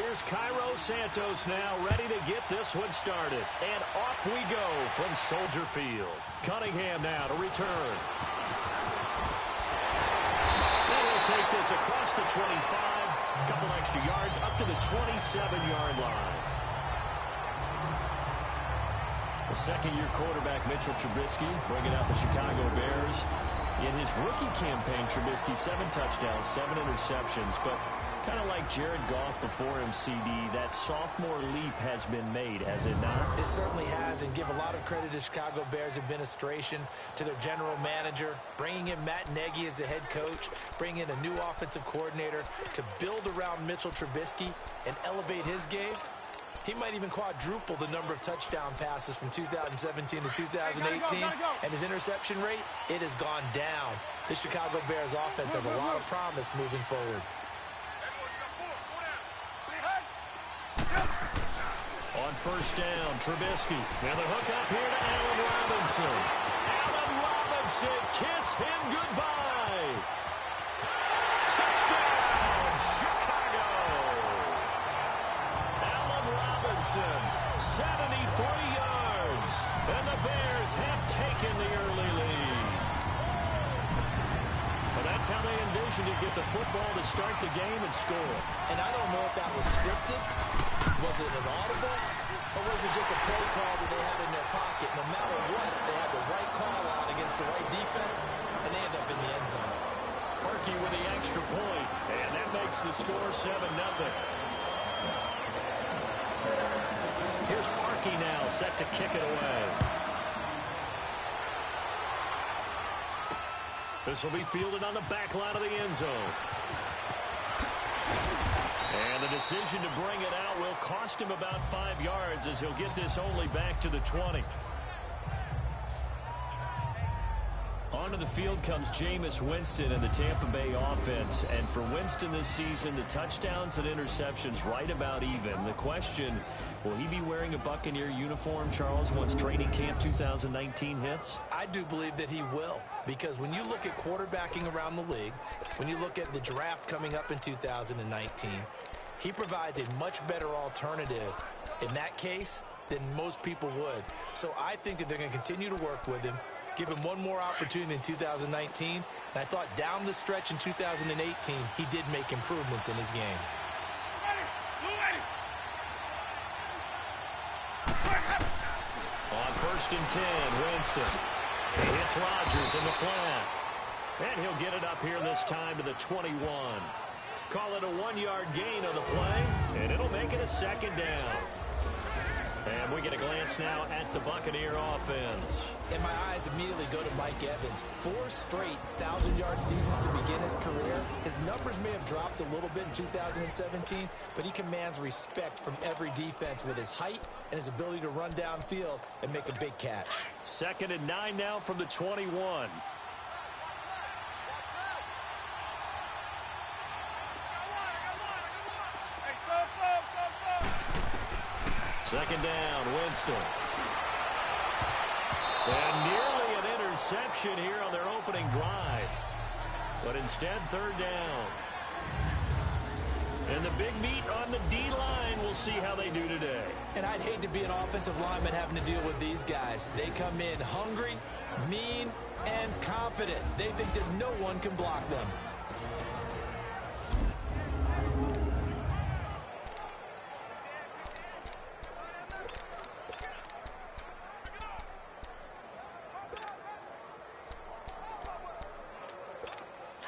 Here's Cairo Santos now ready to get this one started. And off we go from Soldier Field. Cunningham now to return. And he'll take this across the 25. A couple extra yards up to the 27-yard line. The second-year quarterback Mitchell Trubisky bringing out the Chicago Bears. In his rookie campaign, Trubisky 7 touchdowns, 7 interceptions, but kind of like Jared Goff before him, CD, that sophomore leap has been made, has it not? It certainly has, and give a lot of credit to Chicago Bears administration, to their general manager, bringing in Matt Nagy as the head coach, bringing in a new offensive coordinator to build around Mitchell Trubisky and elevate his game. He might even quadruple the number of touchdown passes from 2017 to 2018. And his interception rate, it has gone down. The Chicago Bears offense has a lot of promise moving forward. On first down, Trubisky. And the hook up here to Allen Robinson. Allen Robinson, kiss him goodbye. Touchdown, Chicago. 73 yards, and the Bears have taken the early lead. Well, that's how they envisioned it, get the football to start the game and score. And I don't know if that was scripted, was it an audible, or was it just a play call that they had in their pocket? No matter what, they had the right call on against the right defense, and they end up in the end zone. Perky with the extra point, and that makes the score 7-0. Here's Parkey now, set to kick it away. This will be fielded on the back line of the end zone. And the decision to bring it out will cost him about 5 yards as he'll get this only back to the 20. Onto the field comes Jameis Winston and the Tampa Bay offense. And for Winston this season, the touchdowns and interceptions right about even. The question, will he be wearing a Buccaneer uniform, Charles, once training camp 2019 hits? I do believe that he will, because when you look at quarterbacking around the league, when you look at the draft coming up in 2019, he provides a much better alternative in that case than most people would. So I think that they're going to continue to work with him, give him one more opportunity in 2019. And I thought down the stretch in 2018, he did make improvements in his game. On first and 10, Winston. He hits Rodgers in the flat. And he'll get it up here this time to the 21. Call it a 1-yard gain on the play, and it'll make it a second down. And we get a glance now at the Buccaneer offense. And my eyes immediately go to Mike Evans. 4 straight 1,000-yard seasons to begin his career. His numbers may have dropped a little bit in 2017, but he commands respect from every defense with his height and his ability to run downfield and make a big catch. 2nd and 9 now from the 21. Second down, Winston. And nearly an interception here on their opening drive. But instead, 3rd down. And the big meat on the D-line, we'll see how they do today. And I'd hate to be an offensive lineman having to deal with these guys. They come in hungry, mean, and confident. They think that no one can block them.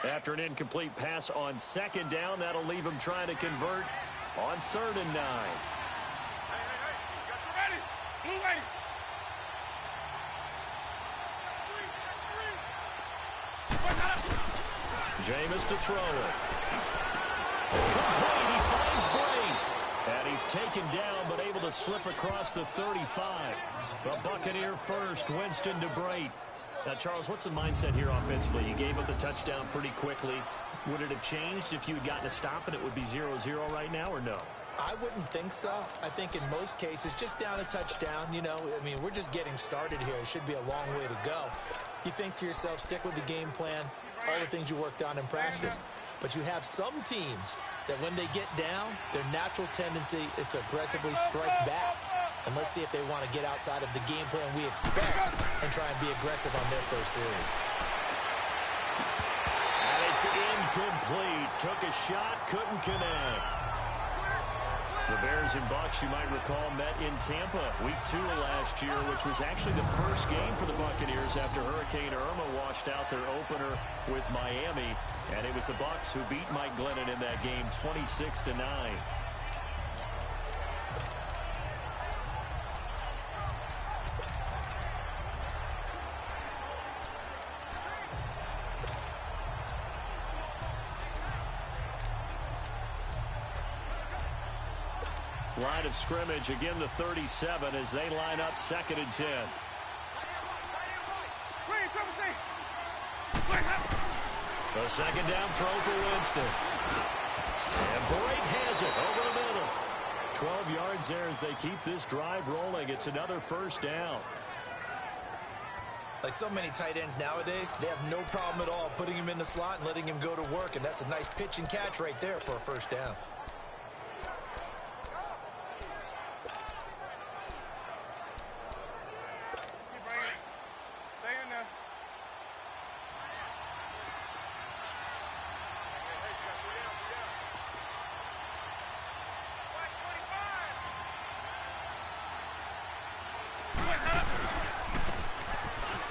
After an incomplete pass on 2nd down, that'll leave him trying to convert on 3rd and 9. Jameis to throw it. Complete, he finds Bray. And he's taken down, but able to slip across the 35. A Buccaneer first, Winston to Bray. Now, Charles, what's the mindset here offensively? You gave up the touchdown pretty quickly. Would it have changed if you had gotten a stop and it would be 0-0 right now, or no? I wouldn't think so. I think in most cases, just down a touchdown, you know, I mean, we're just getting started here. It should be a long way to go. You think to yourself, stick with the game plan, all the things you worked on in practice. But you have some teams that when they get down, their natural tendency is to aggressively strike back. And let's see if they want to get outside of the game plan we expect and try and be aggressive on their first series. And it's incomplete. Took a shot, couldn't connect. The Bears and Bucks, you might recall, met in Tampa week 2 of last year, which was actually the first game for the Buccaneers after Hurricane Irma washed out their opener with Miami. And it was the Bucks who beat Mike Glennon in that game 26-9. Line of scrimmage, again the 37 as they line up 2nd and 10. A 2nd down throw for Winston. And Boyd has it over the middle. 12 yards there as they keep this drive rolling. It's another 1st down. Like so many tight ends nowadays, they have no problem at all putting him in the slot and letting him go to work. And that's a nice pitch and catch right there for a 1st down.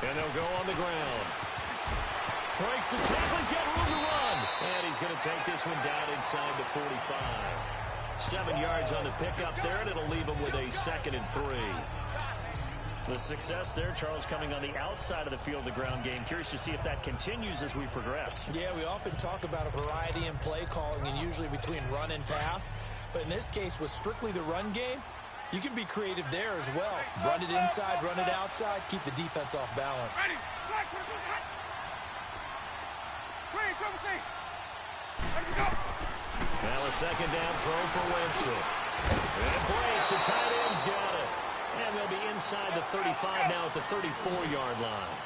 And they'll go on the ground. Breaks the tackle. He's got room to run. And he's going to take this one down inside the 45. 7 yards on the pickup there, and it'll leave him with a 2nd and 3. The success there, Charles, coming on the outside of the field, the ground game. Curious to see if that continues as we progress. Yeah, we often talk about a variety in play calling and usually between run and pass. But in this case, with strictly the run game, you can be creative there as well. Run it inside, run it outside, keep the defense off balance. Now a 2nd down throw for Winston. And break, the tight end's got it. And they'll be inside the 35 now at the 34-yard line.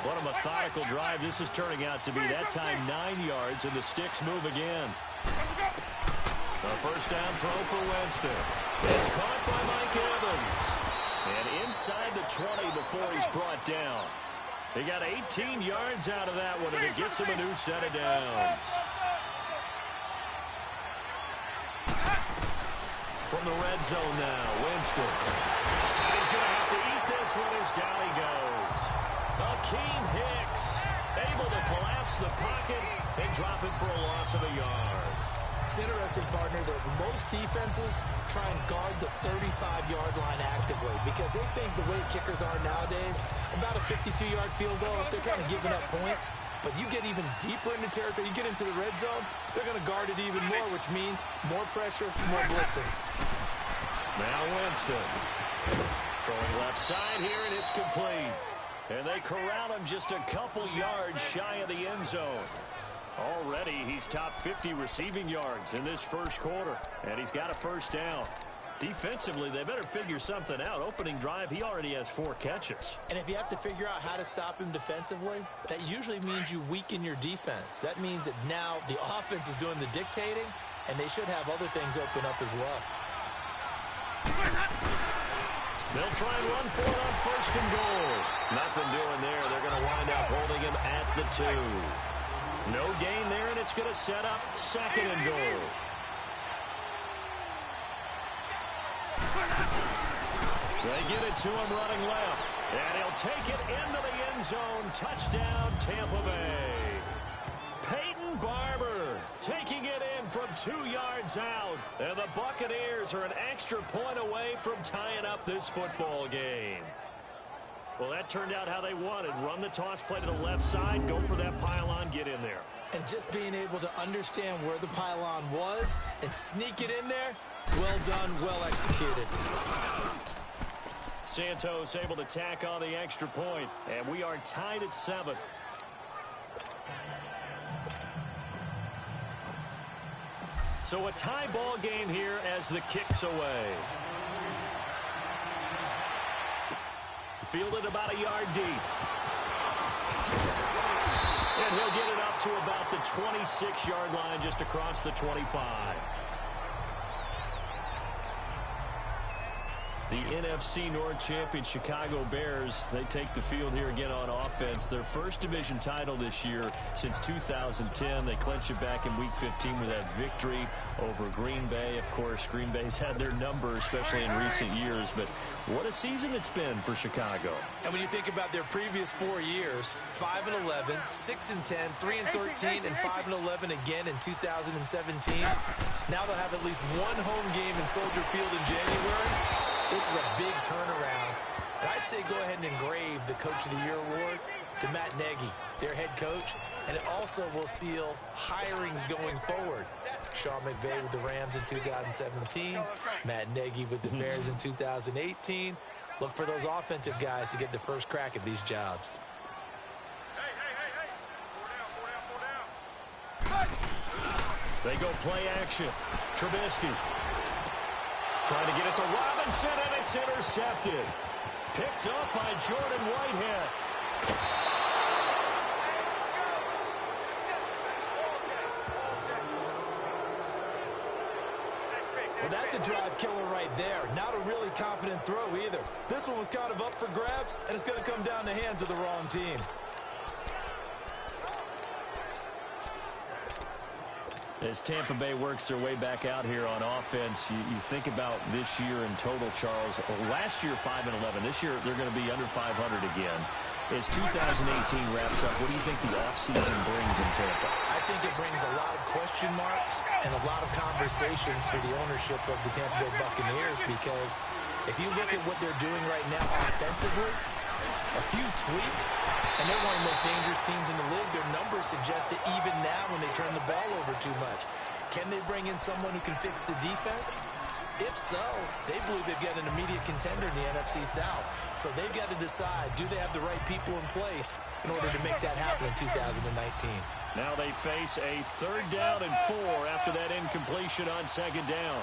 What a methodical drive this is turning out to be. That time 9 yards, and the sticks move again. A 1st down throw for Winston. It's caught by Mike Evans. And inside the 20 before he's brought down. He got 18 yards out of that one, and it gets him a new set of downs. From the red zone now, Winston. And he's going to have to eat this one as down he goes. Akeem Hicks able to collapse the pocket and drop it for a loss of a yard. It's interesting, partner, that most defenses try and guard the 35-yard line actively because they think the way kickers are nowadays, about a 52-yard field goal, if they're kind of giving up points. But you get even deeper into territory, you get into the red zone, they're going to guard it even more, which means more pressure, more blitzing. Now Winston. Throwing left side here, and it's complete. And they corral him just a couple yards shy of the end zone. Already, he's top 50 receiving yards in this 1st quarter, and he's got a 1st down. Defensively, they better figure something out. Opening drive, he already has 4 catches. And if you have to figure out how to stop him defensively, that usually means you weaken your defense. That means that now the offense is doing the dictating, and they should have other things open up as well. They'll try and run for it on 1st and goal. Nothing doing there. They're going to wind up holding him at the 2. No gain there, and it's going to set up 2nd and goal. They give it to him running left, and he'll take it into the end zone. Touchdown, Tampa Bay. Peyton Barber taking it in from 2 yards out, and the Buccaneers are an extra point away from tying up this football game. Well, that turned out how they wanted. Run the toss play to the left side, go for that pylon, get in there. And just being able to understand where the pylon was and sneak it in there, well done, well executed. Santos able to tack on the extra point, and we are tied at 7. So a tie ball game here as the kick's away. Fielded about a yard deep. And he'll get it up to about the 26-yard line, just across the 25. The NFC North champion Chicago Bears, they take the field here again on offense. Their first division title this year since 2010. They clinched it back in Week 15 with that victory over Green Bay. Of course, Green Bay's had their number, especially in recent years. But what a season it's been for Chicago. And when you think about their previous 4 years, 5-11, 6-10, 3-13, and 5-11 again in 2017. Now they'll have at least one home game in Soldier Field in January. This is a big turnaround. And I'd say go ahead and engrave the Coach of the Year award to Matt Nagy, their head coach. And it also will seal hirings going forward. Sean McVay with the Rams in 2017. Matt Nagy with the Bears in 2018. Look for those offensive guys to get the first crack at these jobs. They go play action. Trubisky trying to get it to Robinson, and it's intercepted. Picked up by Jordan Whitehead. Well, that's a drive killer right there. Not a really confident throw either. This one was kind of up for grabs, and it's going to come down the hands of the wrong team. As Tampa Bay works their way back out here on offense, you think about this year in total, Charles. Last year, 5-11. This year, they're going to be under 500 again. As 2018 wraps up, what do you think the offseason brings in Tampa? I think it brings a lot of question marks and a lot of conversations for the ownership of the Tampa Bay Buccaneers, because if you look at what they're doing right now offensively, a few tweaks, and they're one of the most dangerous teams in the league. Their numbers suggest it even now when they turn the ball over too much. Can they bring in someone who can fix the defense? If so, they believe they've got an immediate contender in the NFC South. So they've got to decide, do they have the right people in place in order to make that happen in 2019? Now they face a 3rd down and 4 after that incompletion on 2nd down.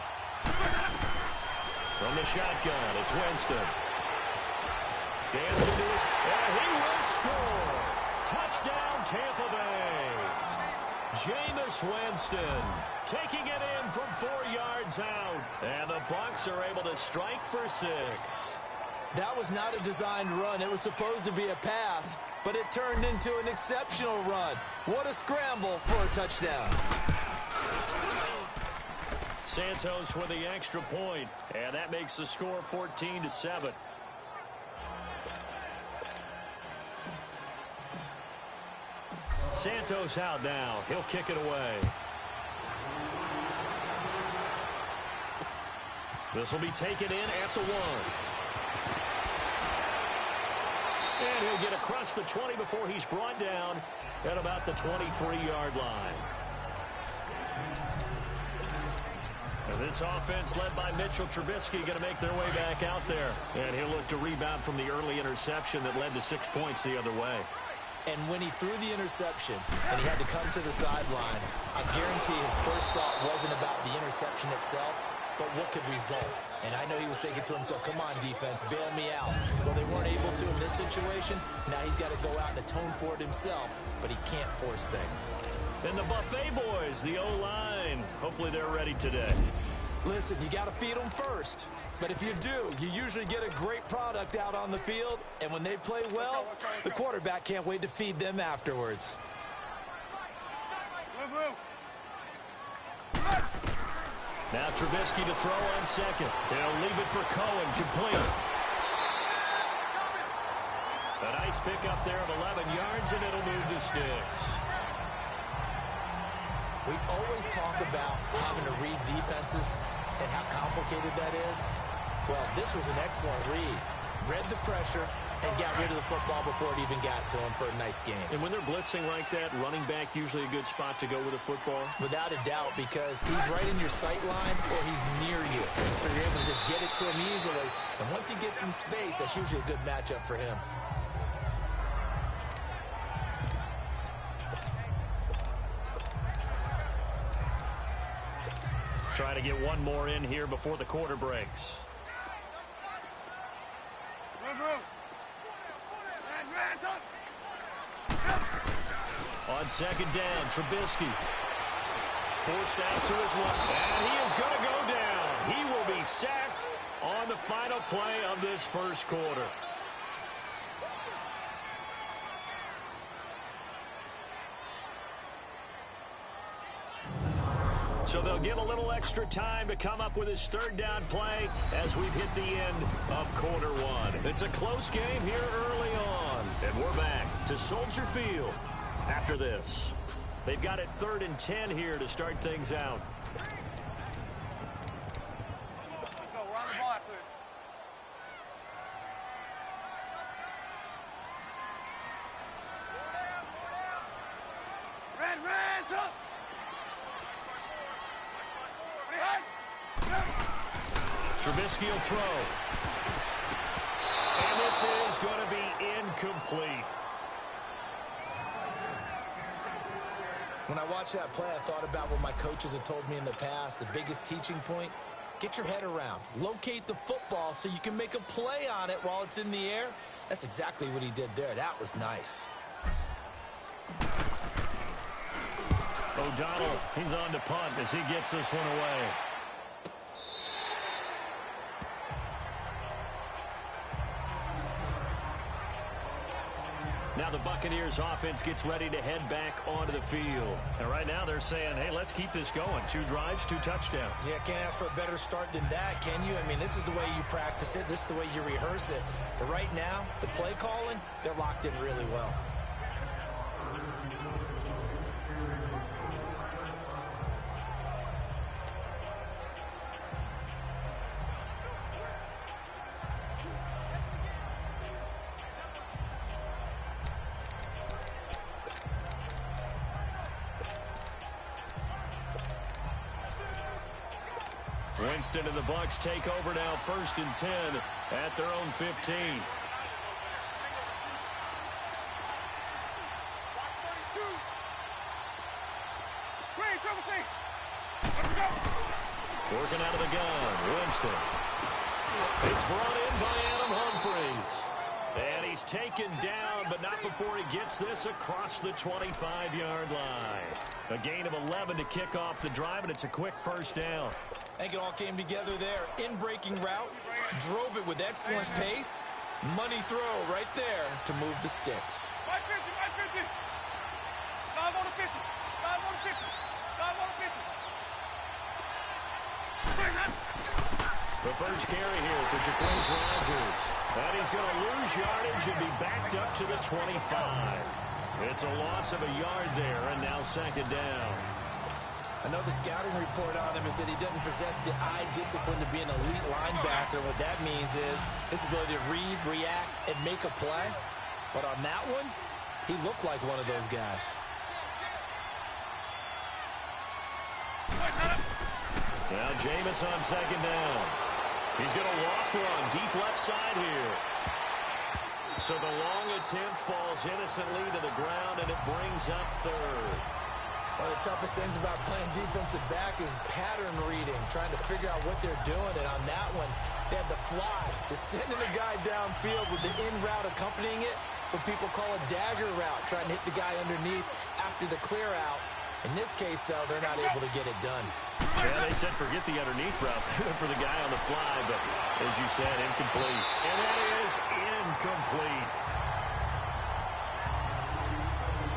From the shotgun, it's Winston. Dancing to his, and he will score. Touchdown, Tampa Bay. Jameis Winston taking it in from 4 yards out. And the Bucs are able to strike for 6. That was not a designed run. It was supposed to be a pass, but it turned into an exceptional run. What a scramble for a touchdown. Santos with the extra point, and that makes the score 14-7. Santos out now. He'll kick it away. This will be taken in at the 1. And he'll get across the 20 before he's brought down at about the 23-yard line. And this offense led by Mitchell Trubisky going to make their way back out there. And he'll look to rebound from the early interception that led to 6 points the other way. And when he threw the interception and he had to come to the sideline, I guarantee his first thought wasn't about the interception itself, but what could result. And I know he was thinking to himself, come on, defense, bail me out. Well, they weren't able to in this situation. Now he's got to go out and atone for it himself, but he can't force things. And the Buffet boys, the O-line, hopefully they're ready today. Listen, you got to feed them first. But if you do, you usually get a great product out on the field. And when they play well, the quarterback can't wait to feed them afterwards. Now Trubisky to throw on 2nd. They'll leave it for Cohen, complete. A nice pickup there of 11 yards, and it'll move the sticks. We always talk about having to read defenses and how complicated that is. Well, this was an excellent read. Read the pressure and got rid of the football before it even got to him for a nice game. And when they're blitzing like that, running back usually a good spot to go with a football? Without a doubt, because he's right in your sight line or he's near you. So you're able to just get it to him easily. And once he gets in space, that's usually a good matchup for him. Try to get one more in here before the quarter breaks. On second down, Trubisky forced out to his left, and he is going to go down. He will be sacked on the final play of this first quarter. So they'll give a little extra time to come up with his third down play as we've hit the end of quarter one. It's a close game here early on. And we're back to Soldier Field after this. They've got it 3rd and 10 here to start things out. Let's go. We're on the ball after this. Reds up! Trubisky will throw. And this is going to be incomplete. When I watched that play, I thought about what my coaches had told me in the past. The biggest teaching point, get your head around. Locate the football so you can make a play on it while it's in the air. That's exactly what he did there. That was nice. O'Donnell, he's on to punt as he gets this one away. Now the Buccaneers offense gets ready to head back onto the field. And right now they're saying, hey, let's keep this going. 2 drives, 2 touchdowns. Yeah, can't ask for a better start than that, can you? I mean, this is the way you practice it. This is the way you rehearse it. But right now, the play calling, they're locked in really well. Winston and the Bucs take over now, 1st and 10 at their own 15. Working out of the gun, Winston. It's brought in by Adam Humphries. And he's taken down, but not before he gets this across the 25-yard line. A gain of 11 to kick off the drive, and it's a quick first down. I think it all came together there. In-breaking route, drove it with excellent pace. Money throw right there to move the sticks. 550. 5 on the 50. 5 on the 50. 5 on the 50. The first carry here for Jacquizz Rodgers. And he's going to lose yardage and be backed up to the 25. It's a loss of a yard there, and now 2nd down. I know the scouting report on him is that he doesn't possess the eye discipline to be an elite linebacker. What that means is his ability to read, react, and make a play. But on that one, he looked like one of those guys. Now Jameis on 2nd down. He's going to walk one deep left side here. So the long attempt falls innocently to the ground, and it brings up 3rd. One of the toughest things about playing defensive back is pattern reading, trying to figure out what they're doing. And on that one, they had the fly, just sending the guy downfield with the in route accompanying it, what people call a dagger route, trying to hit the guy underneath after the clear out. In this case, though, they're not able to get it done. Yeah, they said forget the underneath route. They went for the guy on the fly, but as you said, incomplete. And that is incomplete.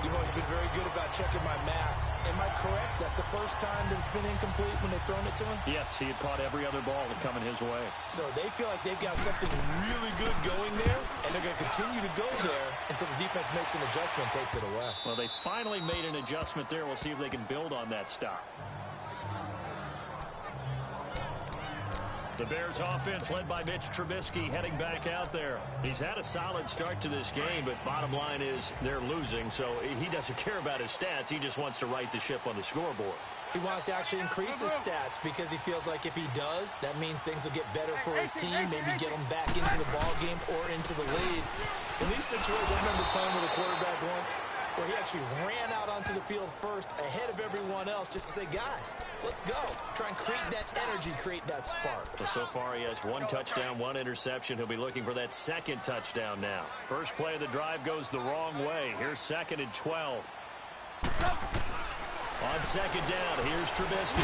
You've always been very good about checking my math. Am I correct? That's the first time that it's been incomplete when they've thrown it to him? Yes, he had caught every other ball coming his way. So they feel like they've got something really good going there, and they're going to continue to go there until the defense makes an adjustment and takes it away. Well, they finally made an adjustment there. We'll see if they can build on that stop. The Bears offense led by Mitch Trubisky heading back out there. He's had a solid start to this game, but bottom line is they're losing, so he doesn't care about his stats. He just wants to right the ship on the scoreboard. He wants to actually increase his stats because he feels like if he does, that means things will get better for his team, maybe get him back into the ball game or into the lead. In these situations, I remember playing with a quarterback once where he actually ran out onto the field first ahead of everyone else just to say, guys, let's go. Try and create that energy, create that spark. Well, so far he has 1 touchdown, 1 interception. He'll be looking for that 2nd touchdown now. First play of the drive goes the wrong way. Here's 2nd and 12. On second down, here's Trubisky.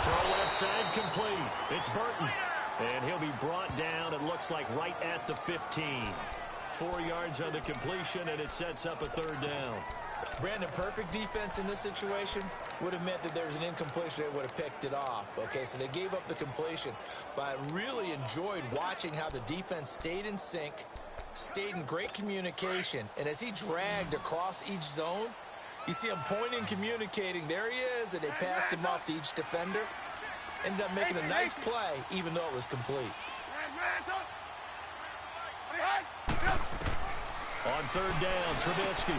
Throw left side complete. It's Burton. And he'll be brought down, it looks like, right at the 15. 4 yards on the completion, and it sets up a third down. Brandon, perfect defense in this situation would have meant that there was an incompletion. They would have picked it off. Okay, so they gave up the completion. But I really enjoyed watching how the defense stayed in sync, stayed in great communication. And as he dragged across each zone, you see him pointing, communicating. There he is, and they passed him off to each defender. Ended up making a nice play, even though it was complete. On third down, Trubisky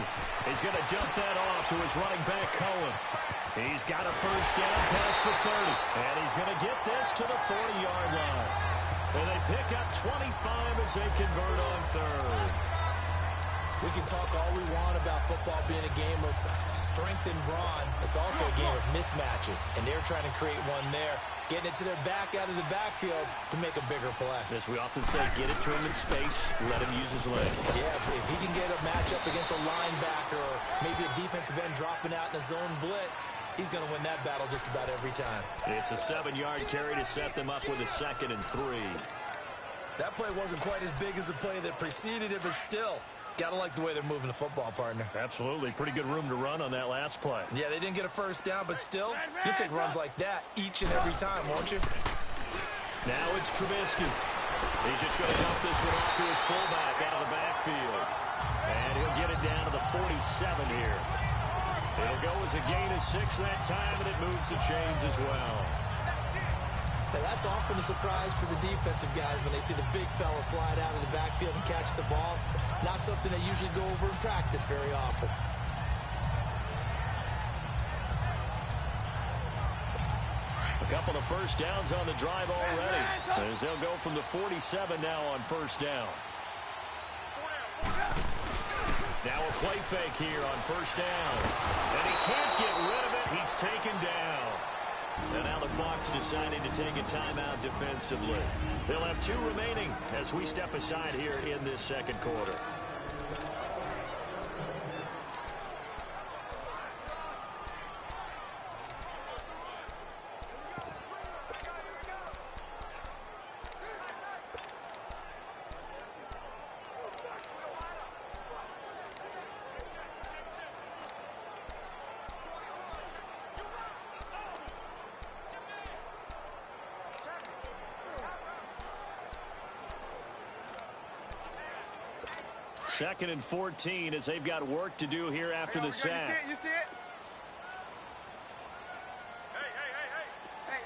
is going to dump that off to his running back, Cohen. He's got a first down past the 30, and he's going to get this to the 40-yard line. And they pick up 25 as they convert on third. We can talk all we want about football being a game of strength and brawn. It's also a game of mismatches, and they're trying to create one there, getting it to their back out of the backfield to make a bigger play. As we often say, get it to him in space, let him use his leg. Yeah, if he can get a matchup against a linebacker or maybe a defensive end dropping out in a zone blitz, he's going to win that battle just about every time. It's a 7-yard carry to set them up with a 2nd and 3. That play wasn't quite as big as the play that preceded it, but still, gotta like the way they're moving the football, partner. Absolutely. Pretty good room to run on that last play. Yeah, they didn't get a first down, but still, you take runs like that each and every time, won't you? Now it's Trubisky. He's just going to dump this one off to his fullback out of the backfield. And he'll get it down to the 47 here. It'll go as a gain of 6 that time, and it moves the chains as well. Now, that's often a surprise for the defensive guys when they see the big fella slide out of the backfield and catch the ball. Not something they usually go over in practice very often. A couple of first downs on the drive already, as they'll go from the 47 now on first down. Now a play fake here on first down. And he can't get rid of it. He's taken down. And now the Bucs deciding to take a timeout defensively. They'll have 2 remaining as we step aside here in this second quarter. Second and 14 as they've got work to do here after the sack. You see it?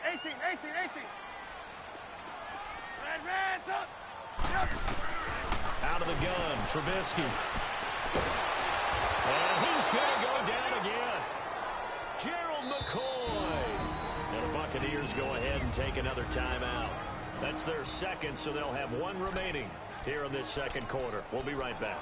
Hey, 18. Red, up. Out of the gun, Trubisky. And he's going to go down again. Gerald McCoy. And the Buccaneers go ahead and take another timeout. That's their second, so they'll have 1 remaining here in this second quarter. We'll be right back.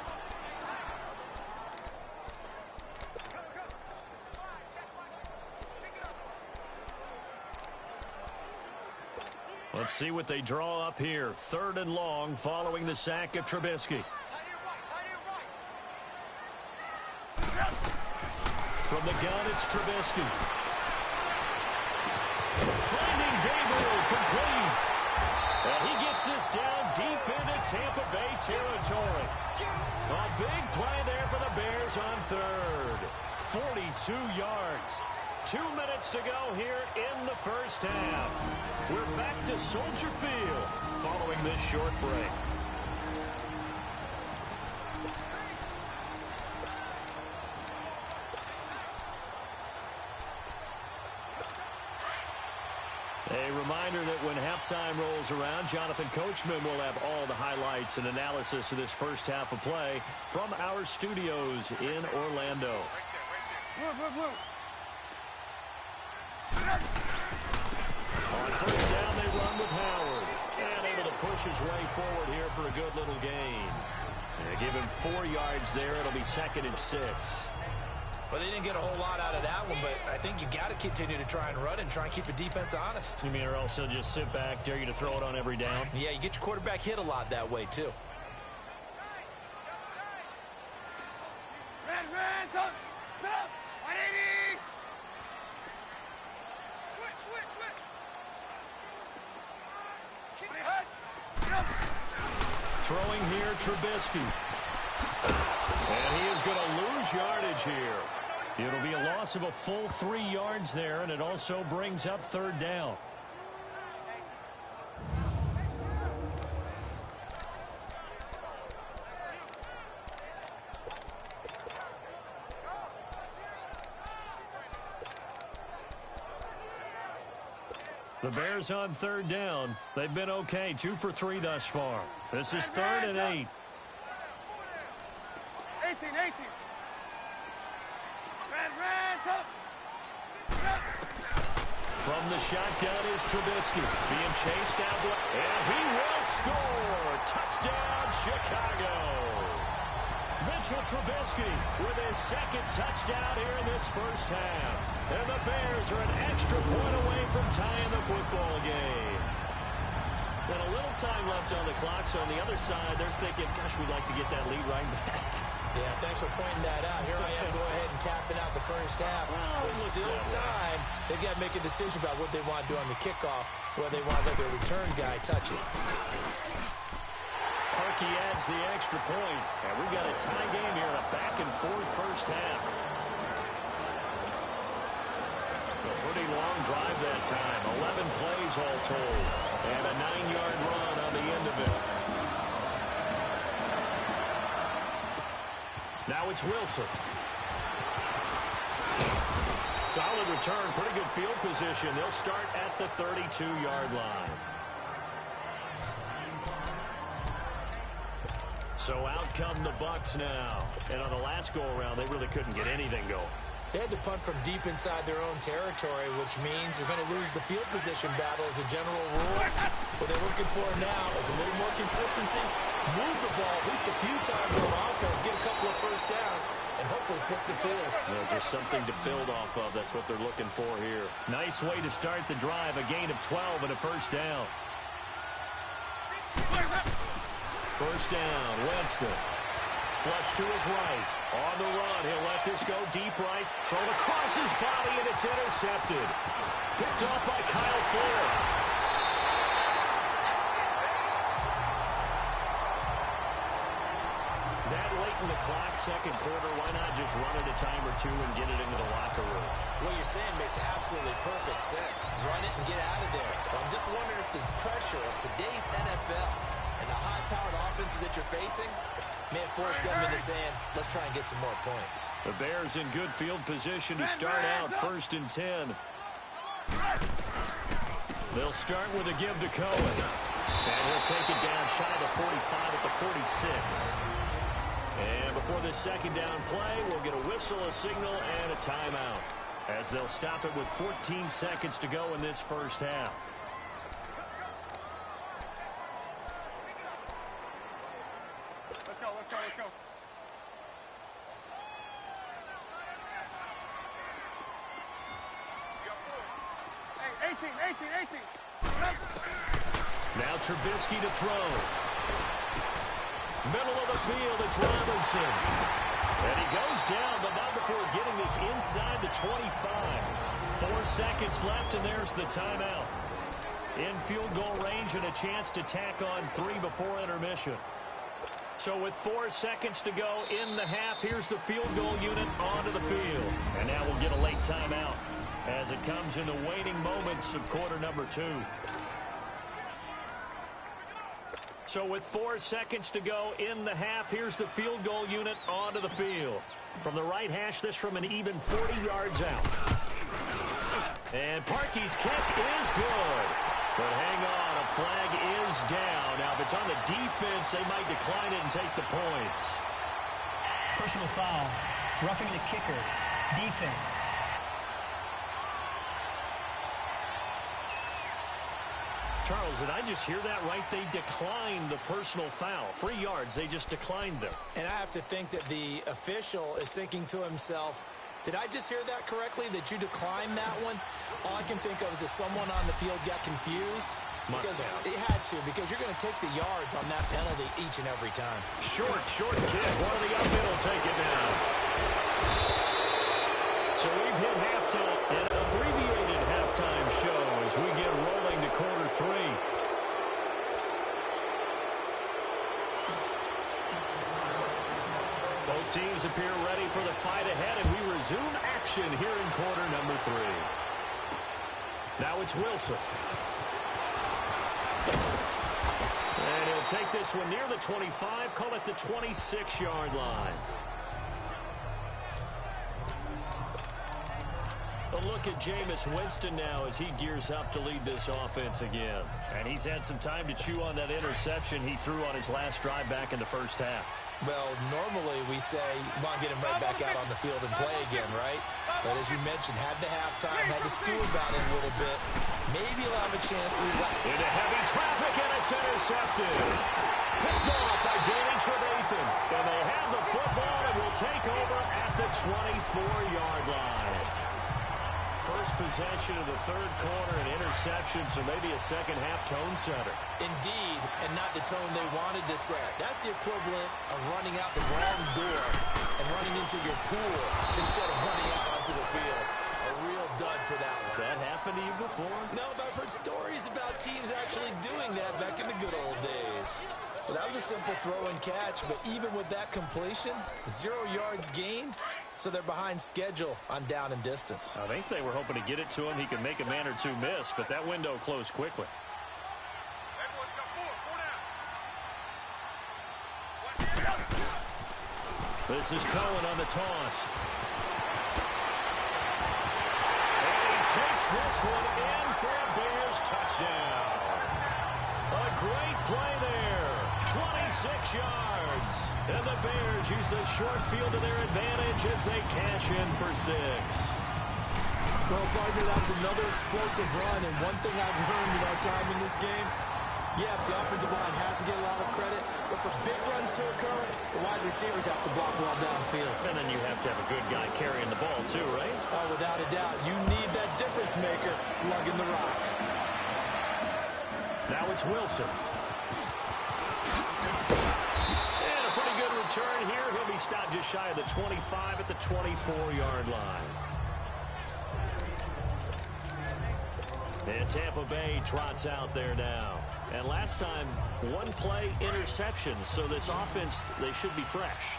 Let's see what they draw up here. 3rd and long following the sack of Trubisky. From the gun, it's Trubisky. Finding Gabriel complete. And he gets this down deep into Tampa Bay territory. A big play there for the Bears on 3rd. 42 yards. 2 minutes to go here in the first half. We're back to Soldier Field following this short break. A reminder that when halftime rolls around, Jonathan Coachman will have all the highlights and analysis of this first half of play from our studios in Orlando. Look. On first down, they run with Howard. And able to push his way forward here for a good little gain. They give him 4 yards there. It'll be 2nd and 6. Well, they didn't get a whole lot out of that one, but I think you got to continue to try and run and try and keep the defense honest. You mean or also just sit back, dare you to throw it on every down? Yeah, you get your quarterback hit a lot that way, too. Red, up. 180. Switch. Keep it hot. Throwing here, Trubisky. And he is going to lose yardage here. It'll be a loss of a full 3 yards there, and it also brings up third down. The Bears on third down. They've been okay, 2 for 3 thus far. This is 3rd and 8. 18. From the shotgun is Trubisky. Being chased out. And he will score. Touchdown, Chicago. Mitchell Trubisky with his 2nd touchdown here in this first half. And the Bears are an extra point away from tying the football game. And a little time left on the clock, so on the other side, they're thinking, gosh, we'd like to get that lead right back. Yeah, thanks for pointing that out. Here I am, go ahead and tapping out the first half. There's still time. They've got to make a decision about what they want to do on the kickoff, whether they want to let their return guy touch it. Parkey adds the extra point, and we've got a tie game here in a back-and-forth first half. A pretty long drive that time, 11 plays all told, and a 9-yard run on the end of it. Now it's Wilson. Solid return, pretty good field position. They'll start at the 32-yard line. So out come the Bucs now. And on the last go-around, they really couldn't get anything going. They had to punt from deep inside their own territory, which means they're going to lose the field position battle as a general rule. What they're looking for now is a little more consistency, move the ball at least a few times on offense, get a couple of first downs, and hopefully flip the field. Just something to build off of. That's what they're looking for here. Nice way to start the drive. A gain of 12 and a first down. First down, Winston. Flush to his right. On the run, he'll let this go deep right. Thrown across his body, and it's intercepted. Picked off by Kyle Ford. That late in the clock, second quarter, why not just run it a time or two and get it into the locker room? What you're saying makes absolutely perfect sense. Run it and get out of there. But I'm just wondering if the pressure of today's NFL and the high-powered offenses that you're facing may force them into saying, let's try and get some more points. The Bears in good field position to start out 1st and 10. They'll start with a give to Cohen. And he'll take it down shy of the 45 at the 46. And before this second down play, we'll get a whistle, a signal, and a timeout, as they'll stop it with 14 seconds to go in this first half. Let's go. Hey, 18. Now Trubisky to throw. Middle of the field, it's Robinson. And he goes down, but not before getting this inside the 25. 4 seconds left, and there's the timeout. In field goal range and a chance to tack on 3 before intermission. So with 4 seconds to go in the half, here's the field goal unit onto the field. And now we'll get a late timeout as it comes in the waning moments of quarter number 2. So with 4 seconds to go in the half, here's the field goal unit onto the field. From the right hash, this from an even 40 yards out. And Parkey's kick is good. But hang on, a flag is down. Now, if it's on the defense, they might decline it and take the points. Personal foul. Roughing the kicker. Defense. Charles, did I just hear that right? They declined the personal foul. 3 yards, they just declined them. And I have to think that the official is thinking to himself, did I just hear that correctly, that you declined that one? All I can think of is that someone on the field got confused. Because it had to, because you're going to take the yards on that penalty each and every time. Short kick. One of the up middle take it down. Both teams appear ready for the fight ahead, and we resume action here in quarter number 3. Now it's Wilson. And he'll take this one near the 25, call it the 26-yard line. A look at Jameis Winston now as he gears up to lead this offense again. And he's had some time to chew on that interception he threw on his last drive back in the first half. Well, normally we say, want to get him right back out on the field and play again, right? But as you mentioned, had the halftime, had to stew about it a little bit. Maybe he'll have a chance to relax. Into heavy traffic, and it's intercepted. Picked off by Danny Trevathan. And they have the football and will take over at the 24-yard line. First possession of the third quarter, an interception, so maybe a second-half tone setter. Indeed, and not the tone they wanted to set. That's the equivalent of running out the wrong door and running into your pool instead of running out onto the field. A real dud for that one. Has that happened to you before? No, but I've heard stories about teams actually doing that back in the good old days. Well, that was a simple throw and catch, but even with that completion, 0 yards gained, so they're behind schedule on down and distance. I think they were hoping to get it to him. He could make a man or two miss, but that window closed quickly. Everyone's got four. This is Cohen on the toss. And he takes this one in for a Bears touchdown. A great play there. 26 yards. And the Bears use the short field to their advantage as they cash in for 6. Well, partner, that was another explosive run, and one thing I've learned in our time in this game, yes, the offensive line has to get a lot of credit, but for big runs to occur, the wide receivers have to block well downfield. And then you have to have a good guy carrying the ball too, right? Oh, without a doubt. You need that difference maker lugging the rock. Now it's Wilson. And a pretty good return here. He'll be stopped just shy of the 25 at the 24-yard line. And Tampa Bay trots out there now. And last time, one play interceptions. So this offense, they should be fresh.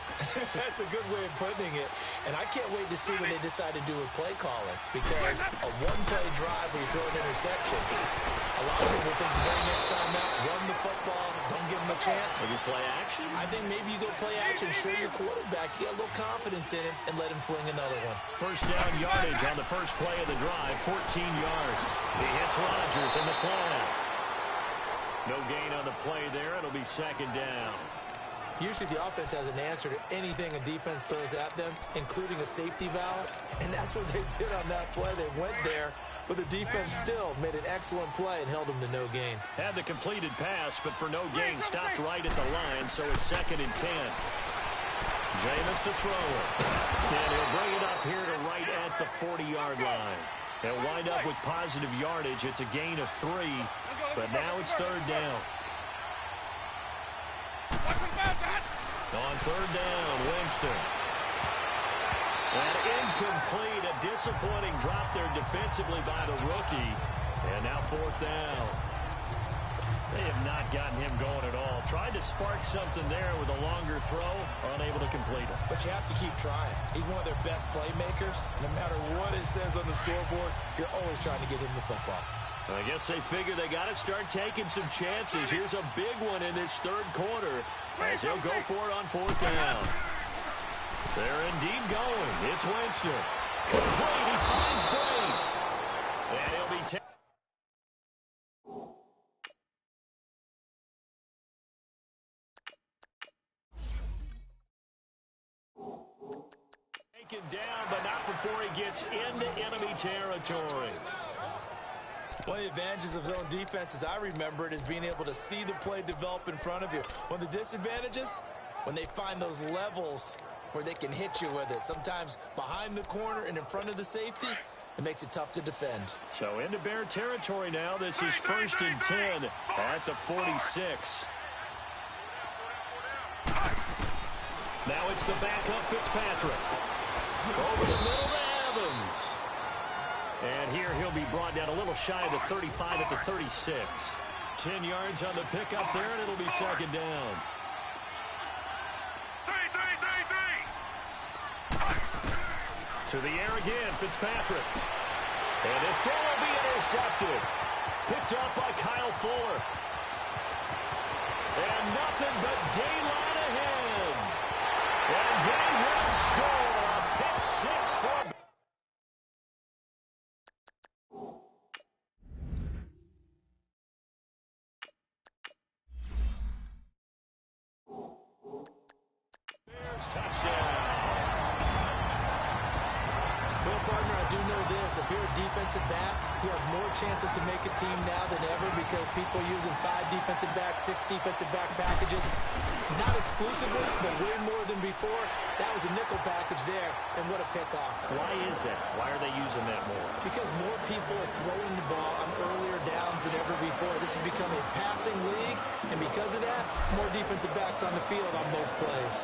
That's a good way of putting it. And I can't wait to see what they decide to do with play calling. Because a one-play drive where you throw an interception, a lot of people think the very next time out, run the football, don't give them a chance. Maybe play action? I think maybe you go play action, show your quarterback, get a little confidence in him, and let him fling another one. First down yardage on the first play of the drive, 14 yards. He hits Rodgers in the flat. No gain on the play there. It'll be second down. Usually the offense has an answer to anything a defense throws at them, including a safety valve, and that's what they did on that play. They went there, but the defense still made an excellent play and held them to no gain. Had the completed pass, but for no gain, stopped right at the line, so it's 2nd and 10. Jameis to throw it. And he'll bring it up here to right at the 40-yard line. They'll wind up with positive yardage. It's a gain of 3, but now it's 3rd down. On 3rd down, Winston. And incomplete, a disappointing drop there defensively by the rookie. And now 4th down. They have not gotten him going at all. Tried to spark something there with a longer throw, unable to complete it. But you have to keep trying. He's one of their best playmakers. No matter what it says on the scoreboard, you're always trying to get him the football. I guess they figure they got to start taking some chances. Here's a big one in this 3rd quarter as he'll go for it on 4th down. They're indeed going. It's Winston. Complete. He finds Gray. And he'll be taken down, but not before he gets into enemy territory. One of the advantages of zone defense, as I remember it, is being able to see the play develop in front of you. One of the disadvantages, when they find those levels where they can hit you with it, sometimes behind the corner and in front of the safety, it makes it tough to defend. So into Bear territory now. This is 1st and 10 at the 46. Now it's the backup Fitzpatrick. Over the middle to Evans. And here he'll be brought down a little shy of the 35 at the 36. 10 yards on the pickup there, and it'll be 2nd down. 3. To the air again, Fitzpatrick. And this throw will be intercepted. Picked up by Kyle Fuller. And nothing but daylight ahead. And they will score a pick six for Bears touchdown. Well, partner, I do know this. If you're a defensive back, you have more chances to make a team now than ever because people are using 5 defensive backs, 6 defensive back packages. Not exclusively, but way more than before. That was a nickel package there, and what a pickoff. Why is that? Why are they using that more? Because more people are throwing the ball on earlier downs than ever before. This has become a passing league, and because of that, more defensive backs on the field on most plays.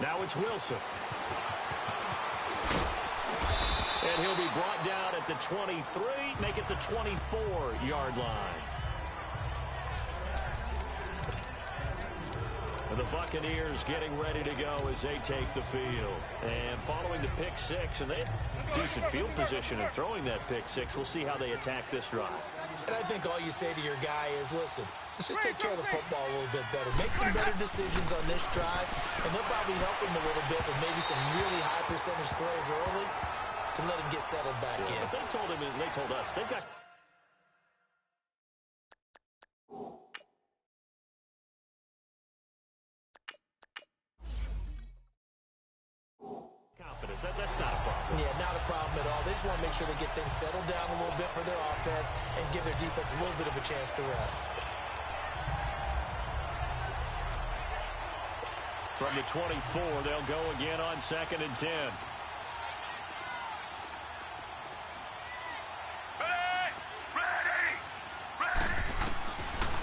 Now it's Wilson. And he'll be brought down at the 23, make it the 24-yard line. And the Buccaneers getting ready to go as they take the field. And following the pick six, and they have decent field position in throwing that pick six. We'll see how they attack this drive. And I think all you say to your guy is, listen, let's just take care of the football a little bit better. Make some better decisions on this drive, and they'll probably help him a little bit with maybe some really high percentage throws early to let him get settled back in. But they told him, and they told us, they've got confidence. That's not a problem. Yeah, not a problem at all. They just want to make sure they get things settled down a little bit for their offense and give their defense a little bit of a chance to rest. From the 24, they'll go again on 2nd and 10.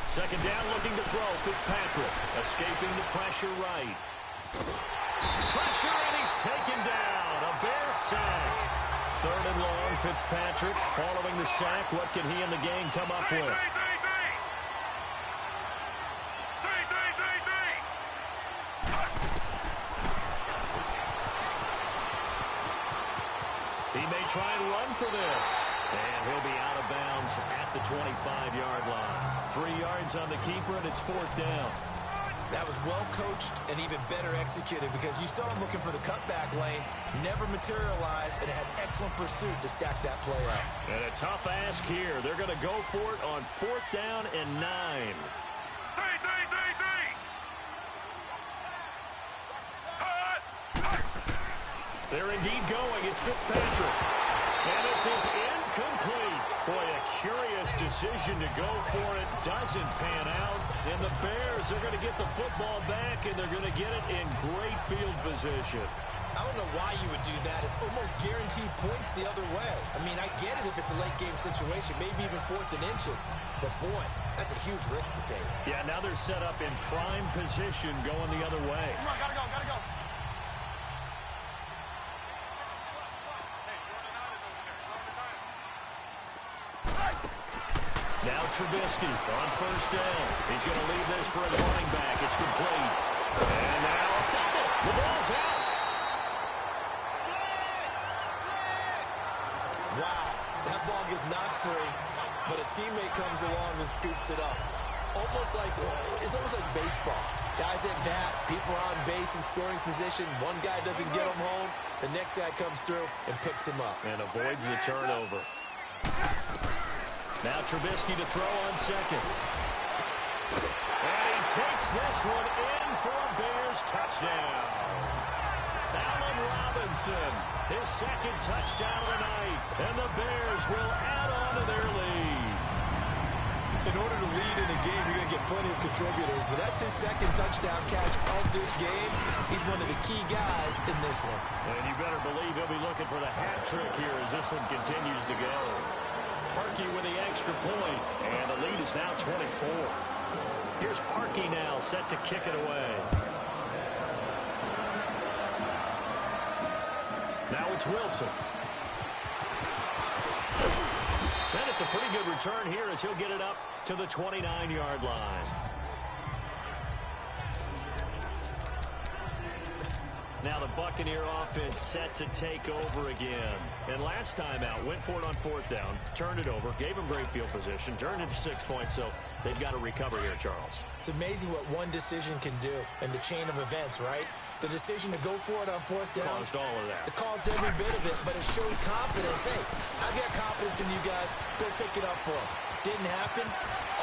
Second down, looking to throw. Fitzpatrick escaping the pressure right. Pressure, and he's taken down. A Bears sack. 3rd and long, Fitzpatrick following the sack. What can he and the gang come up with? He may try and run for this. And he'll be out of bounds at the 25-yard line. 3 yards on the keeper, and it's 4th down. That was well coached and even better executed because you saw him looking for the cutback lane, never materialized, and had excellent pursuit to stack that play up. And a tough ask here. They're going to go for it on 4th down and 9. They're indeed going. It's Fitzpatrick. And this is incomplete. Boy, a curious decision to go for it. Doesn't pan out. And the Bears are going to get the football back, and they're going to get it in great field position. I don't know why you would do that. It's almost guaranteed points the other way. I mean, I get it if it's a late-game situation, maybe even 4th and inches. But, boy, that's a huge risk to take. Yeah, now they're set up in prime position going the other way. Come on, gotta go, gotta go. Now Trubisky on 1st down. He's going to leave this for his running back. It's complete. And now a fumble. The ball's out. Wow, that ball gets knocked free, but a teammate comes along and scoops it up. It's almost like baseball. Guys at bat, people are on base in scoring position. One guy doesn't get him home. The next guy comes through and picks him up. And avoids the turnover. Now Trubisky to throw on 2nd. And he takes this one in for a Bears touchdown. Allen Robinson, his 2nd touchdown of the night. And the Bears will add on to their lead. In order to lead in a game, you're going to get plenty of contributors, but that's his 2nd touchdown catch of this game. He's one of the key guys in this one. And you better believe he'll be looking for the hat trick here as this one continues to go. Parkey with the extra point, and the lead is now 24. Here's Parkey now, set to kick it away. Now it's Wilson. And it's a pretty good return here as he'll get it up to the 29-yard line. Now the Buccaneer offense set to take over again. And last time out, went for it on 4th down, turned it over, gave them great field position, turned it to 6 points, so they've got to recover here, Charles. It's amazing what one decision can do in the chain of events, right? The decision to go for it on 4th down. Caused all of that. It caused every bit of it, but it showed confidence. Hey, I've got confidence in you guys. Go pick it up for them. Didn't happen.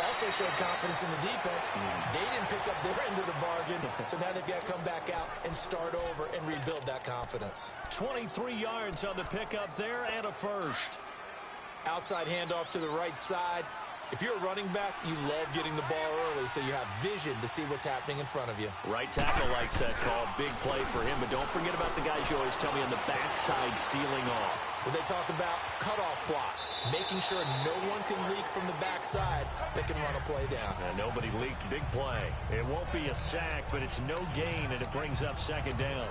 Also showed confidence in the defense. They didn't pick up their end of the bargain, so now they've got to come back out and start over and rebuild that confidence. 23 yards on the pickup there and a first. Outside handoff to the right side. If you're a running back, you love getting the ball early so you have vision to see what's happening in front of you. Right tackle likes that call. Big play for him, but don't forget about the guys you always tell me on the backside sealing off. When they talk about cutoff blocks, making sure no one can leak from the backside that can run a play down. And nobody leaked. Big play. It won't be a sack, but it's no gain, and it brings up 2nd down.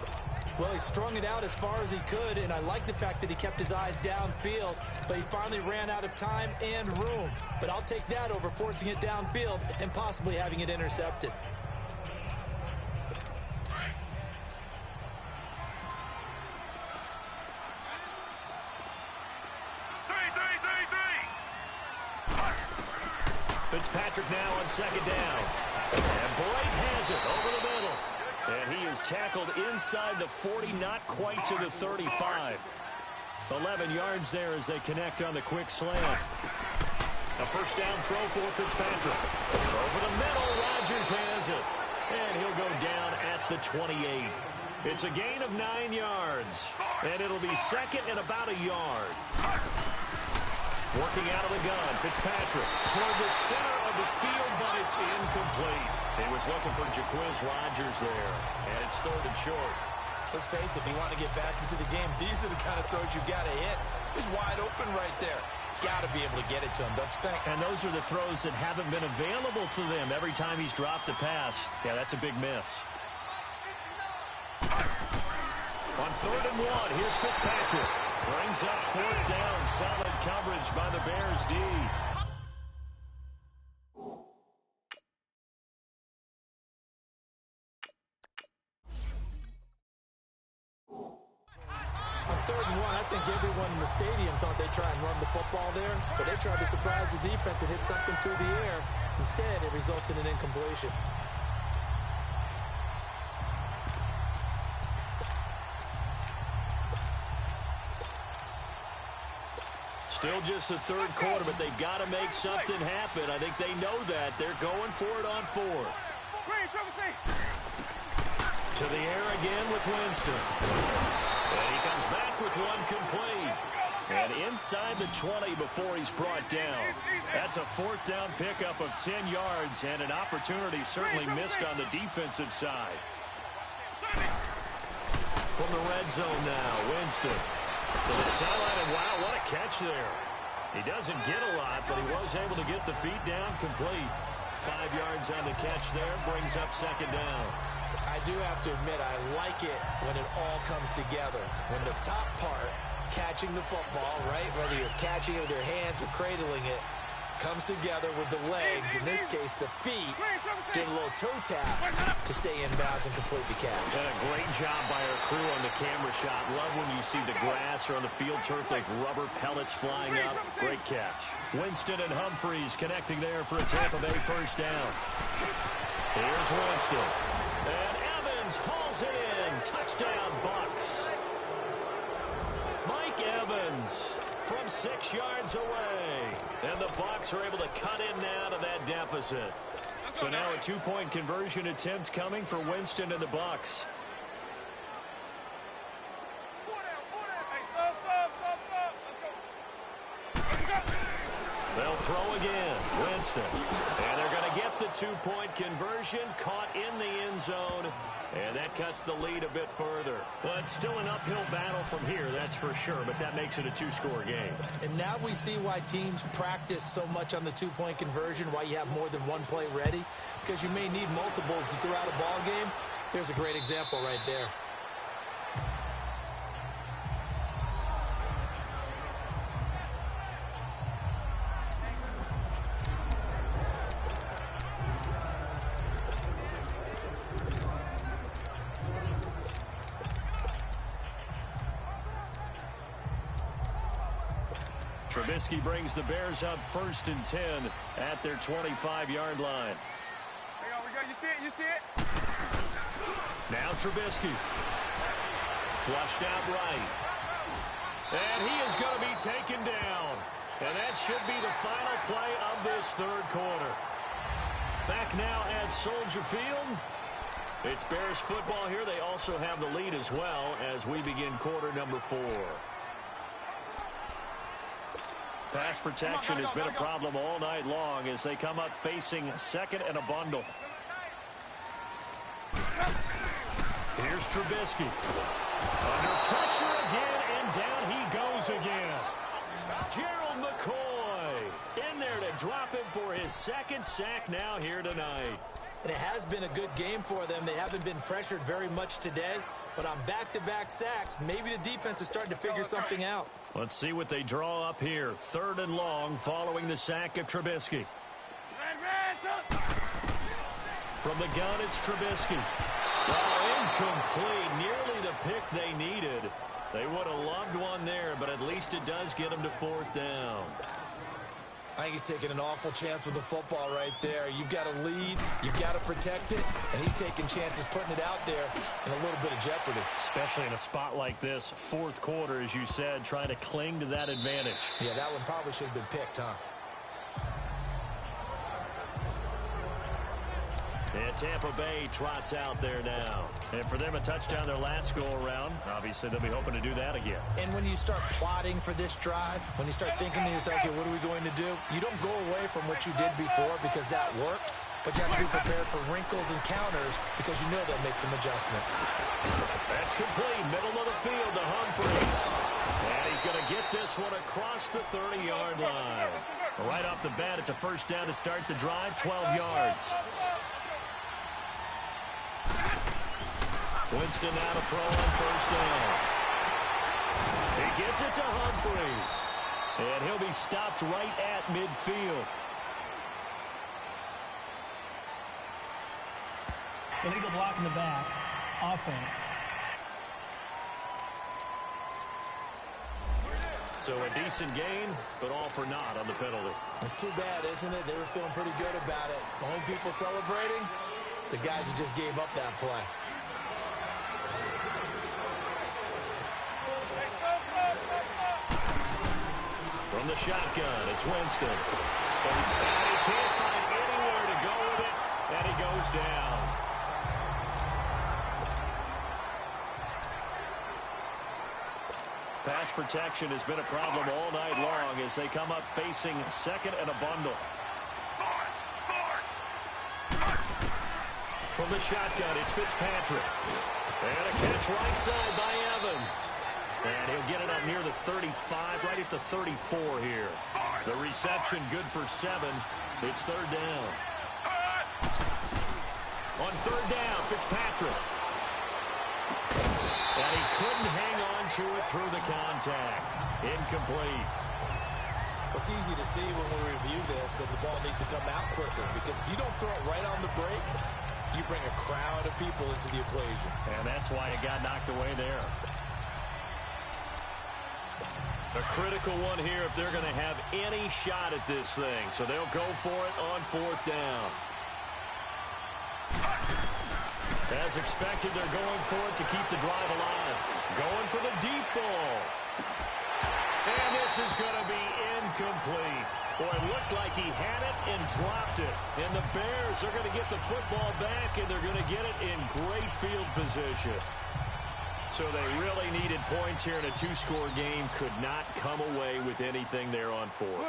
Well, he strung it out as far as he could, and I like the fact that he kept his eyes downfield, but he finally ran out of time and room. But I'll take that over forcing it downfield and possibly having it intercepted. Fitzpatrick now on 2nd down. And Bright has it over the middle. And he is tackled inside the 40, not quite to the 35. 11 yards there as they connect on the quick slant. A 1st down throw for Fitzpatrick. Over the middle, Rodgers has it. And he'll go down at the 28. It's a gain of 9 yards. And it'll be 2nd and about a yard. Working out of the gun, Fitzpatrick toward the center of the field, but it's incomplete. He was looking for Jaquiz Rodgers there, and it's 3rd and short. Let's face it, if you want to get back into the game, these are the kind of throws you got to hit. He's wide open right there. Got to be able to get it to him, don't you think? And those are the throws that haven't been available to them every time he's dropped a pass. Yeah, that's a big miss. On 3rd and 1, here's Fitzpatrick. Brings up 4th down. Solid coverage by the Bears D. On 3rd and 1, I think everyone in the stadium thought they'd try and run the football there, but they tried to surprise the defense and hit something through the air. Instead, it results in an incompletion. Still just the 3rd quarter, but they've got to make something happen. I think they know that. They're going for it on 4th. To the air again with Winston. And he comes back with one complete. And inside the 20 before he's brought down. That's a 4th down pickup of 10 yards and an opportunity certainly missed on the defensive side. From the red zone now, Winston. To the sideline, and wow, what a catch there. He doesn't get a lot, but he was able to get the feet down complete. 5 yards on the catch there, brings up 2nd down. I do have to admit, I like it when it all comes together. When the top part, catching the football, right, whether you're catching it with your hands or cradling it, comes together with the legs, in this case the feet, doing a little toe tap to stay in bounds and complete the catch. And a great job by our crew on the camera shot. Love when you see the grass or on the field turf, those rubber pellets flying up. Great catch. Winston and Humphreys connecting there for a Tampa Bay 1st down. Here's Winston. And Evans hauls it in. Touchdown, Bucks. Mike Evans from 6 yards away. And the Bucks are able to cut in now to that deficit. So now a 2-point conversion attempt coming for Winston and the Bucks. They'll throw again. Winston. And they're going to get the 2-point conversion. Caught in the end zone. And that cuts the lead a bit further. Well, it's still an uphill battle from here, that's for sure, but that makes it a 2-score game. And now we see why teams practice so much on the 2-point conversion, why you have more than one play ready, because you may need multiples throughout a ball game. Here's a great example right there. Trubisky brings the Bears up 1st and 10 at their 25-yard line. Hang on, we got, you see it, you see it? Now Trubisky. Flushed out right. And he is going to be taken down. And that should be the final play of this third quarter. Back now at Soldier Field. It's Bears football here. They also have the lead as well as we begin quarter number 4. Pass protection has been a problem all night long as they come up facing 2nd and a bundle. Here's Trubisky. Under pressure again, and down he goes again. Gerald McCoy in there to drop him for his 2nd sack now here tonight. And it has been a good game for them. They haven't been pressured very much today, but on back-to-back sacks, maybe the defense is starting to figure something out. Let's see what they draw up here. 3rd and long following the sack of Trubisky. From the gun, it's Trubisky. Oh, incomplete. Nearly the pick they needed. They would have loved one there, but at least it does get them to 4th down. I think he's taking an awful chance with the football right there. You've got to lead, you've got to protect it, and he's taking chances putting it out there in a little bit of jeopardy. Especially in a spot like this, 4th quarter, as you said, trying to cling to that advantage. Yeah, that one probably should have been picked, huh? And Tampa Bay trots out there now. And for them, a touchdown their last go-around. Obviously, they'll be hoping to do that again. And when you start plotting for this drive, when you start thinking to yourself, okay, what are we going to do? You don't go away from what you did before because that worked, but you have to be prepared for wrinkles and counters because you know they'll make some adjustments. That's complete. Middle of the field to Humphries. And he's going to get this one across the 30-yard line. Right off the bat, it's a 1st down to start the drive, 12 yards. Winston now to throw on 1st down. He gets it to Humphries. And he'll be stopped right at midfield. Illegal block in the back. Offense. So a decent gain, but all for naught on the penalty. It's too bad, isn't it? They were feeling pretty good about it. Only people celebrating, the guys who just gave up that play. From the shotgun, it's Winston. And he can't find anywhere to go with it, and he goes down. Pass protection has been a problem all night long as they come up facing 2nd and a bundle. From the shotgun, it's Fitzpatrick. And a catch right side by Evans. And he'll get it up near the 35, right at the 34 here. The reception good for 7. It's 3rd down. On 3rd down, Fitzpatrick. And he couldn't hang on to it through the contact. Incomplete. It's easy to see when we review this that the ball needs to come out quicker because if you don't throw it right on the break, you bring a crowd of people into the equation. And that's why it got knocked away there. A critical one here if they're going to have any shot at this thing. So they'll go for it on 4th down. As expected, they're going for it to keep the drive alive. Going for the deep ball. And this is going to be incomplete. Boy, it looked like he had it and dropped it. And the Bears are going to get the football back, and they're going to get it in great field position. So they really needed points here in a 2-score game. Could not come away with anything there on 4th.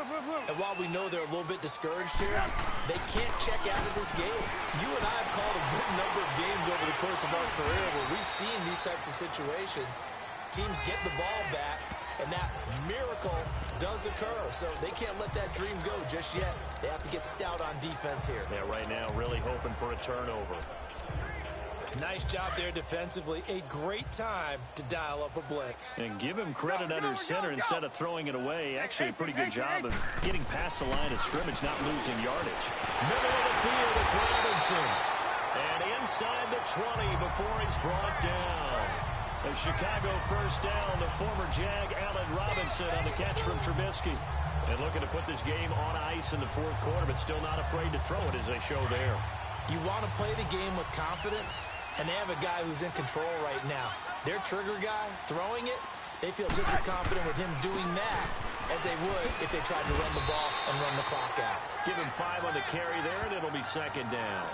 And while we know they're a little bit discouraged here, they can't check out of this game. You and I have called a good number of games over the course of our career where we've seen these types of situations. Teams get the ball back, and that miracle does occur. So they can't let that dream go just yet. They have to get stout on defense here. Yeah, right now really hoping for a turnover. Nice job there defensively. A great time to dial up a blitz. And give him credit under center instead of throwing it away. Actually, a pretty good job of getting past the line of scrimmage, not losing yardage. Middle of the field, it's Robinson. And inside the 20 before he's brought down. A Chicago 1st down, the former Jag Allen Robinson on the catch from Trubisky. And looking to put this game on ice in the fourth quarter, but still not afraid to throw it as they show there. You want to play the game with confidence, and they have a guy who's in control right now. Their trigger guy, throwing it, they feel just as confident with him doing that as they would if they tried to run the ball and run the clock out. Give him 5 on the carry there, and it'll be second down.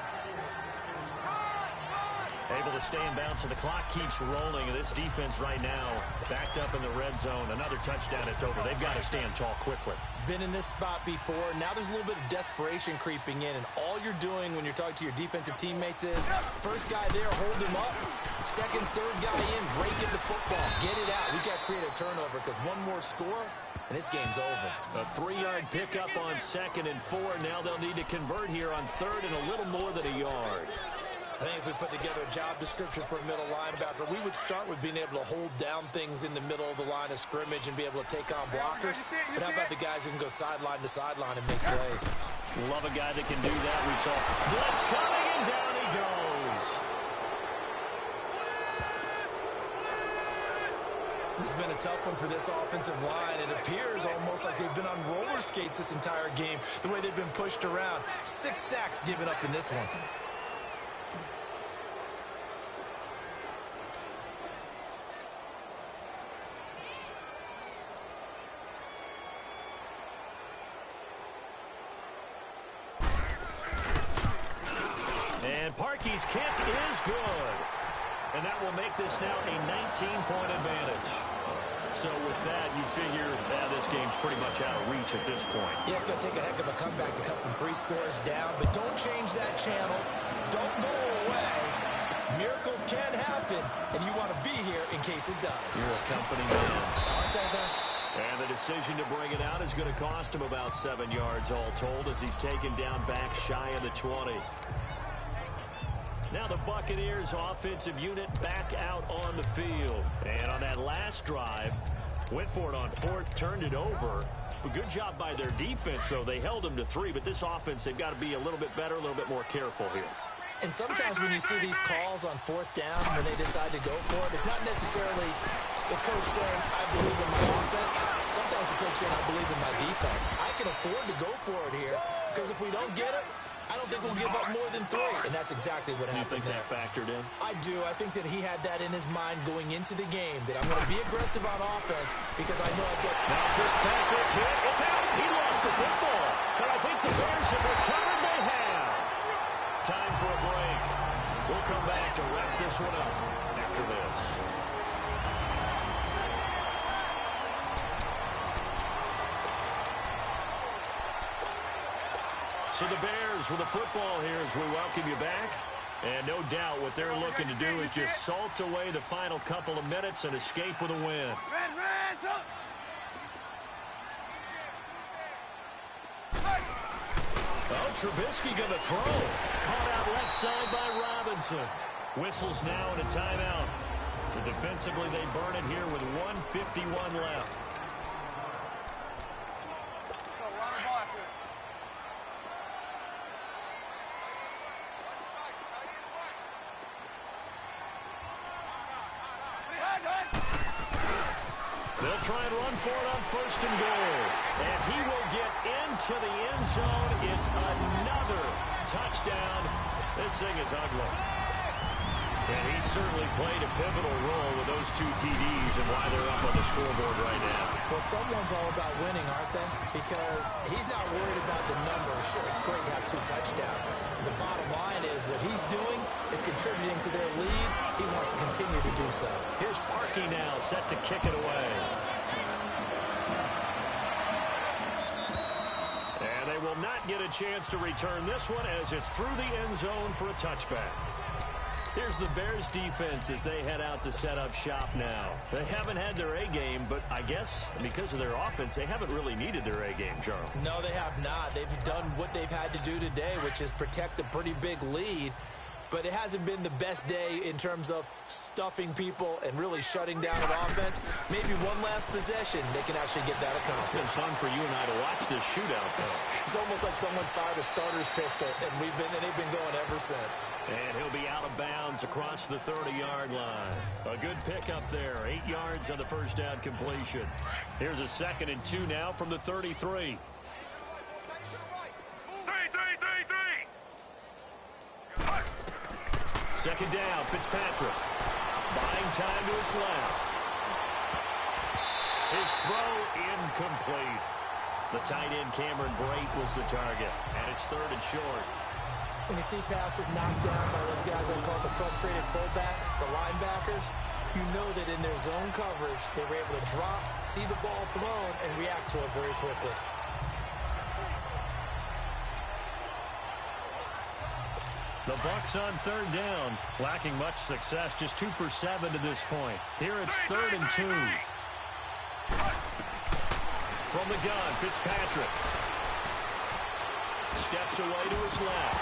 Able to stay in bounds, so the clock keeps rolling. And this defense right now backed up in the red zone. Another touchdown, it's over. They've got to stand tall quickly. Been in this spot before. Now there's a little bit of desperation creeping in, and all you're doing when you're talking to your defensive teammates is first guy there, hold him up. Second, third guy in, rake in the football. Get it out. We got to create a turnover because one more score, and this game's over. A 3-yard pickup on 2nd and 4. Now they'll need to convert here on 3rd and a little more than a yard. I think if we put together a job description for a middle linebacker, we would start with being able to hold down things in the middle of the line of scrimmage and be able to take on blockers. But how about the guys who can go sideline to sideline and make plays? Love a guy that can do that. We saw blitz coming, and down he goes. This has been a tough one for this offensive line. It appears almost like they've been on roller skates this entire game, the way they've been pushed around. 6 sacks given up in this one. And Parkey's kick is good. And that will make this now a 19-point advantage. So with that, you figure this game's pretty much out of reach at this point. Yeah, it's going to take a heck of a comeback to come from 3 scores down, but don't change that channel. Don't go away. Miracles can happen, and you want to be here in case it does. You're a company man. Aren't I, though? And the decision to bring it out is going to cost him about 7 yards all told as he's taken down back shy of the 20. Now the Buccaneers offensive unit back out on the field. And on that last drive, went for it on 4th, turned it over. A good job by their defense, though. They held them to 3, but this offense, they've got to be a little bit better, a little bit more careful here. And sometimes when you see these calls on 4th down, when they decide to go for it, it's not necessarily the coach saying, I believe in my offense. Sometimes the coach saying, I believe in my defense. I can afford to go for it here, because if we don't get it, I don't think we'll give up more than 3. And that's exactly what happened. You think that factored in? I do. I think that he had that in his mind going into the game, that I'm going to be aggressive on offense because I know I've got... Now Fitzpatrick hit. It's out. He lost the football. But I think the Bears have recovered. They have. Time for a break. We'll come back to wrap this one up after this. So the Bears with the football here as we welcome you back. And no doubt what they're looking to do is just salt away the final couple of minutes and escape with a win. Oh, Trubisky going to throw. Caught out left side by Robinson. Whistles now and a timeout. So defensively they burn it here with 1:51 left. They'll try and run for it on 1st and goal. And he will get into the end zone. It's another touchdown. This thing is ugly. And he certainly played a pivotal role with those 2 TDs and why they're up on the scoreboard right now. Well, someone's all about winning, aren't they? Because he's not worried about the numbers. Sure, it's great to have 2 touchdowns. The bottom line is what he's doing is contributing to their lead. He wants to continue to do so. Here's Parkey now set to kick it away. And they will not get a chance to return this one as it's through the end zone for a touchback. Here's the Bears defense as they head out to set up shop now. They haven't had their A-game, but I guess because of their offense, they haven't really needed their A-game, Charles. No, they have not. They've done what they've had to do today, which is protect a pretty big lead. but it hasn't been the best day in terms of stuffing people and really shutting down an offense. Maybe one last possession, they can actually get that accomplished. It's been fun for you and I to watch this shootout, though. It's almost like someone fired a starter's pistol, and they've been going ever since. And he'll be out of bounds across the 30-yard line. A good pickup there, 8 yards on the first down completion. Here's a 2nd and 2 now from the 33. Second down, Fitzpatrick. Buying time to his left. His throw incomplete. The tight end, Cameron Brate, was the target. And it's 3rd and short. When you see passes knocked down by those guys I call the frustrated fullbacks, the linebackers, you know that in their zone coverage, they were able to drop, see the ball thrown, and react to it very quickly. The Bucs on 3rd down, lacking much success, just 2 for 7 to this point. Here it's 3rd and 2. From the gun, Fitzpatrick. Steps away to his left.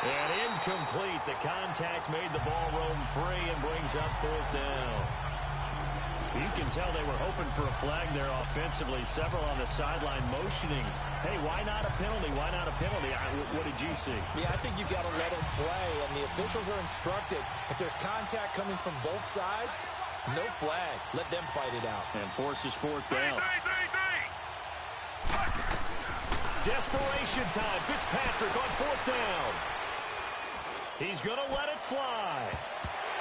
And incomplete. The contact made the ball roam free and brings up 4th down. You can tell they were hoping for a flag there offensively. Several on the sideline motioning. Hey, why not a penalty? Why not a penalty? What did you see? Yeah, I think you've got to let them play, and the officials are instructed. If there's contact coming from both sides, no flag. Let them fight it out. And forces 4th down. Desperation time. Fitzpatrick on 4th down. He's going to let it fly.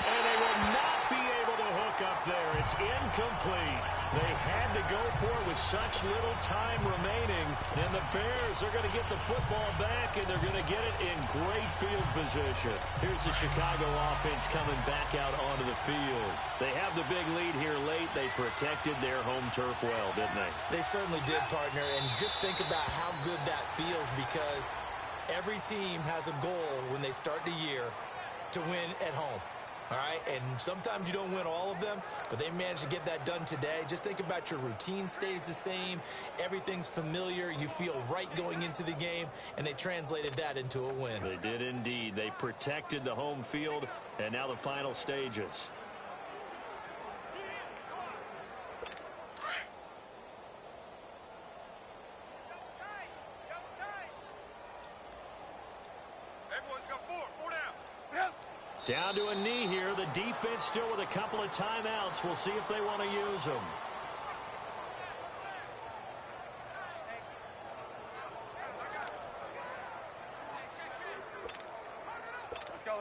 And they will not be able to hook up there. It's incomplete. They had to go for it with such little time remaining. And the Bears are going to get the football back, and they're going to get it in great field position. Here's the Chicago offense coming back out onto the field. They have the big lead here late. They protected their home turf well, didn't they? They certainly did, partner. And just think about how good that feels, because every team has a goal when they start the year to win at home. All right, and sometimes you don't win all of them, but they managed to get that done today. Just think about your routine stays the same. Everything's familiar. You feel right going into the game, and they translated that into a win. They did indeed. They protected the home field, and now the final stages. Down to a knee here. The defense still with a couple of timeouts. We'll see if they want to use them.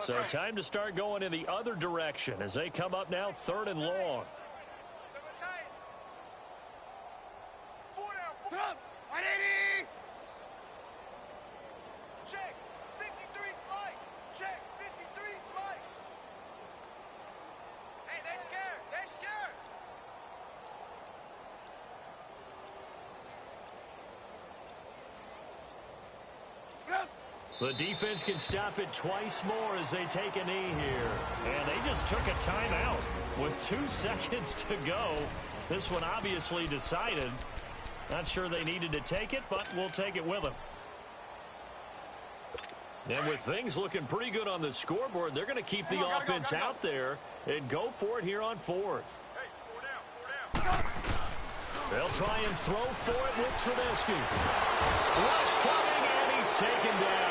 So time to start going in the other direction as they come up now 3rd and long. The defense can stop it twice more as they take a knee here. And they just took a timeout with 2 seconds to go. This one obviously decided. Not sure they needed to take it, but we'll take it with them. And with things looking pretty good on the scoreboard, they're going to keep the offense out there and go for it here on 4th. They'll try and throw for it with Trubisky. Rush coming, and he's taken down.